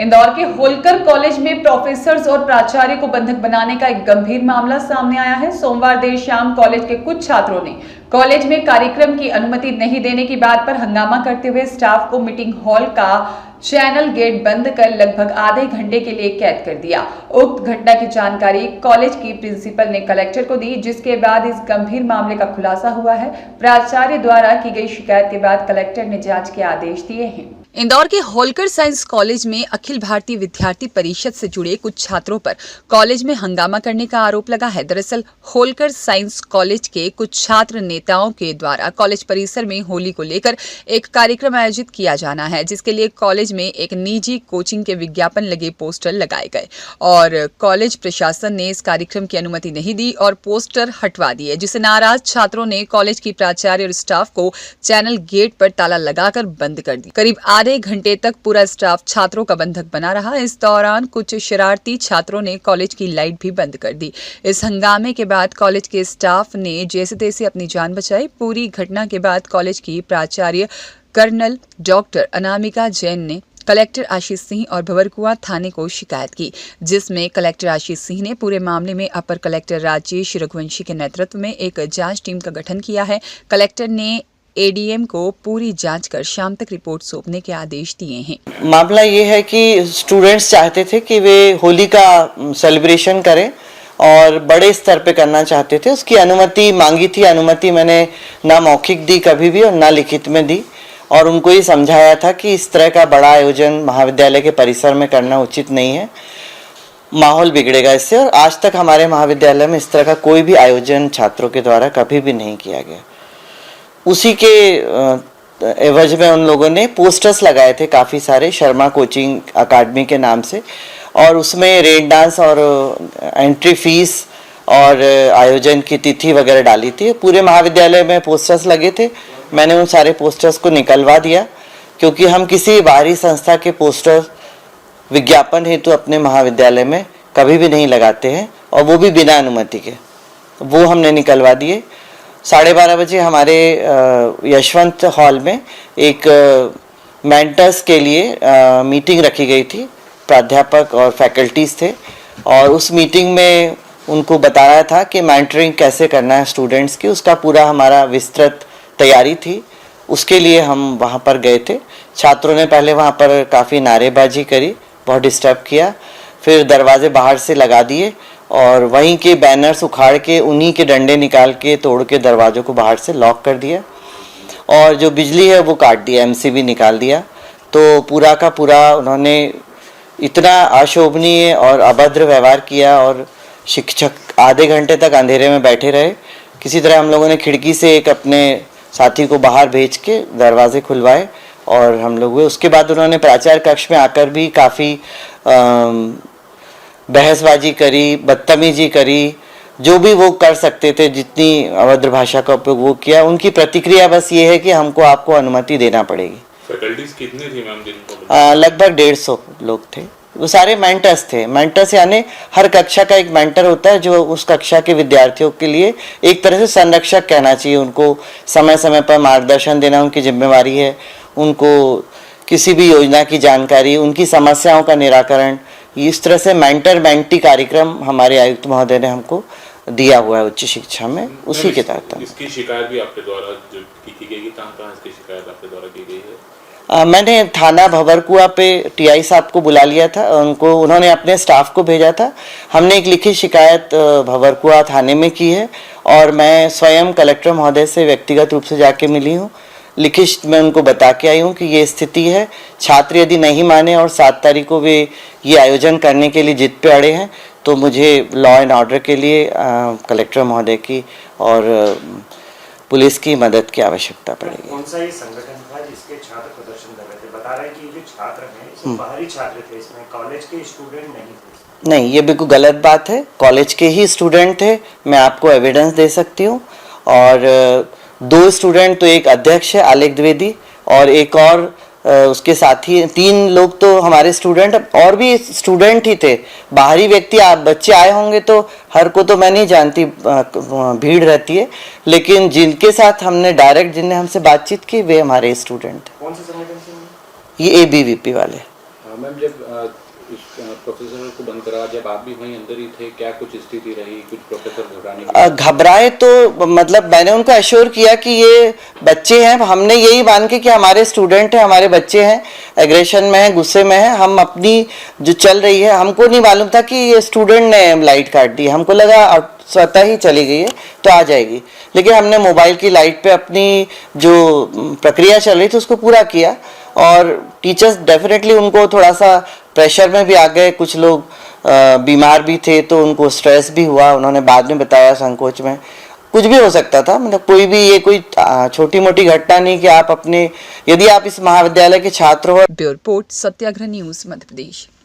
इंदौर के होलकर कॉलेज में प्रोफेसर्स और प्राचार्य को बंधक बनाने का एक गंभीर मामला सामने आया है। सोमवार देर शाम कॉलेज के कुछ छात्रों ने कॉलेज में कार्यक्रम की अनुमति नहीं देने की बात पर हंगामा करते हुए स्टाफ को मीटिंग हॉल का चैनल गेट बंद कर लगभग आधे घंटे के लिए कैद कर दिया। उक्त घटना की जानकारी कॉलेज की प्रिंसिपल ने कलेक्टर को दी, जिसके बाद इस गंभीर मामले का खुलासा हुआ है। प्राचार्य द्वारा की गई शिकायत के बाद कलेक्टर ने जांच के आदेश दिए हैं। इंदौर के होलकर साइंस कॉलेज में अखिल भारतीय विद्यार्थी परिषद से जुड़े कुछ छात्रों पर कॉलेज में हंगामा करने का आरोप लगा है। दरअसल होलकर साइंस कॉलेज के कुछ छात्र नेताओं के द्वारा कॉलेज परिसर में होली को लेकर एक कार्यक्रम आयोजित किया जाना है, जिसके लिए कॉलेज में एक निजी कोचिंग के विज्ञापन लगे पोस्टर लगाए गए और कॉलेज प्रशासन ने इस कार्यक्रम की अनुमति नहीं दी और पोस्टर हटवा दिए, जिससे नाराज छात्रों ने कॉलेज की प्राचार्य और स्टाफ को चैनल गेट पर ताला लगाकर बंद कर दी। करीब आधे घंटे तक पूरा स्टाफ छात्रों का बंधक बना रहा। इस दौरान कुछ शरारती छात्रों ने कॉलेज की लाइट भी बंद कर दी। इस हंगामे के बाद कॉलेज के स्टाफ ने जैसे तैसे अपनी जान बचाई। पूरी घटना के बाद कॉलेज की प्राचार्य कर्नल डॉक्टर अनामिका जैन ने कलेक्टर आशीष सिंह और भंवरकुआं थाने को शिकायत की, जिसमें कलेक्टर आशीष सिंह ने पूरे मामले में अपर कलेक्टर राजेश रघुवंशी के नेतृत्व में एक जांच टीम का गठन किया है। कलेक्टर ने एडीएम को पूरी जांच कर शाम तक रिपोर्ट सौंपने के आदेश दिए हैं। मामला ये है कि स्टूडेंट्स चाहते थे कि वे होली का सेलिब्रेशन करें और बड़े स्तर पे करना चाहते थे। उसकी अनुमति मांगी थी। अनुमति मैंने ना मौखिक दी कभी भी और ना लिखित में दी, और उनको ये समझाया था कि इस तरह का बड़ा आयोजन महाविद्यालय के परिसर में करना उचित नहीं है, माहौल बिगड़ेगा इससे। और आज तक हमारे महाविद्यालय में इस तरह का कोई भी आयोजन छात्रों के द्वारा कभी भी नहीं किया गया। उसी के एवज में उन लोगों ने पोस्टर्स लगाए थे काफ़ी सारे शर्मा कोचिंग अकादमी के नाम से, और उसमें रेन डांस और एंट्री फीस और आयोजन की तिथि वगैरह डाली थी। पूरे महाविद्यालय में पोस्टर्स लगे थे। मैंने उन सारे पोस्टर्स को निकलवा दिया, क्योंकि हम किसी बाहरी संस्था के पोस्टर विज्ञापन हेतु अपने महाविद्यालय में कभी भी नहीं लगाते हैं, और वो भी बिना अनुमति के। वो हमने निकलवा दिए। 12:30 बजे हमारे यशवंत हॉल में एक मेंटर्स के लिए मीटिंग रखी गई थी। प्राध्यापक और फैकल्टीज थे, और उस मीटिंग में उनको बताया था कि मेंटरिंग कैसे करना है स्टूडेंट्स की। उसका पूरा हमारा विस्तृत तैयारी थी। उसके लिए हम वहाँ पर गए थे। छात्रों ने पहले वहाँ पर काफ़ी नारेबाजी करी, बहुत डिस्टर्ब किया। फिर दरवाजे बाहर से लगा दिए और वहीं के बैनर्स उखाड़ के उन्हीं के डंडे निकाल के तोड़ के दरवाज़ों को बाहर से लॉक कर दिया, और जो बिजली है वो काट दिया, एमसीबी निकाल दिया। तो पूरा का पूरा उन्होंने इतना अशोभनीय और अभद्र व्यवहार किया, और शिक्षक आधे घंटे तक अंधेरे में बैठे रहे। किसी तरह हम लोगों ने खिड़की से एक अपने साथी को बाहर भेज के दरवाजे खुलवाए और हम लोग हुए। उसके बाद उन्होंने प्राचार्य कक्ष में आकर भी काफ़ी बहसबाजी करी, बदतमीजी करी, जो भी वो कर सकते थे, जितनी अभद्र भाषा का उपयोग वो किया। उनकी प्रतिक्रिया बस ये है कि हमको आपको अनुमति देना पड़ेगी। फैकल्टीज कितनी थी मैम जिनको? लगभग 150 लोग थे। वो सारे मेंटर्स थे। मेंटर्स यानी हर कक्षा का एक मेंटर होता है, जो उस कक्षा के विद्यार्थियों के लिए एक तरह से संरक्षक कहना चाहिए। उनको समय समय पर मार्गदर्शन देना उनकी जिम्मेवारी है। उनको किसी भी योजना की जानकारी, उनकी समस्याओं का निराकरण, इस तरह से मेंटर मेंटी कार्यक्रम हमारे आयुक्त महोदय ने हमको दिया हुआ है उच्च शिक्षा में। उसी के तहत इसकी शिकायत भी आपके द्वारा जो की गई है, कहाँ इसकी शिकायत आपके द्वारा की गई है? मैंने थाना भंवरकुआं पे टीआई साहब को बुला लिया था। उन्होंने अपने स्टाफ को भेजा था। हमने एक लिखित शिकायत भंवरकुआं थाने में की है, और मैं स्वयं कलेक्टर महोदय से व्यक्तिगत रूप से जाके मिली हूँ। लिखित में उनको बता के आई हूँ कि ये स्थिति है। छात्र यदि नहीं माने और 7 तारीख को वे ये आयोजन करने के लिए जिद पे अड़े हैं, तो मुझे लॉ एंड ऑर्डर के लिए कलेक्टर महोदय की और पुलिस की मदद की आवश्यकता पड़ेगी। कौन सा ये संगठन था जिसके छात्र प्रदर्शन कर रहे थे? बता रहे हैं कि ये जो छात्र हैं बाहरी छात्र थे, इसमें कॉलेज के स्टूडेंट नहीं थे। नहीं, ये बिल्कुल गलत बात है। कॉलेज के ही स्टूडेंट थे। मैं आपको एविडेंस दे सकती हूँ। और 2 स्टूडेंट, तो एक अध्यक्ष है आलेख द्विवेदी, और एक और उसके साथी, 3 लोग तो हमारे स्टूडेंट, और भी स्टूडेंट ही थे। बाहरी व्यक्ति बच्चे आए होंगे तो हर को तो मैं नहीं जानती, भीड़ रहती है, लेकिन जिनके साथ हमने डायरेक्ट, जिनने हमसे बातचीत की, वे हमारे स्टूडेंट थे। कौन से संगठन से? ये एबीवीपी वाले। मैम जब इस प्रोफेसर को बंद करा, जब आप भी वहीं अंदर ही थे, क्या कुछ स्थिति रही, कुछ प्रोफेसर घबराने की? घबराए तो मतलब मैंने उनको एश्योर किया कि ये बच्चे हैं, हमने यही मान के कि हमारे स्टूडेंट हैं, हमारे बच्चे हैं, एग्रेशन में है, गुस्से में है, हम अपनी जो चल रही है, हमको नहीं मालूम था कि ये स्टूडेंट ने लाइट काट दी, हमको लगा स्वतः ही चली गई है तो आ जाएगी, लेकिन हमने मोबाइल की लाइट पे अपनी जो प्रक्रिया चल रही थी उसको पूरा किया। और टीचर्स डेफिनेटली उनको थोड़ा सा प्रेशर में भी आ गए, कुछ लोग बीमार भी थे तो उनको स्ट्रेस भी हुआ, उन्होंने बाद में बताया संकोच में कुछ भी हो सकता था, मतलब कोई भी ये कोई छोटी मोटी घटना नहीं कि आप अपने, यदि आप इस महाविद्यालय के छात्र हो। ब्यूरो रिपोर्ट, सत्याग्रह न्यूज, मध्य प्रदेश।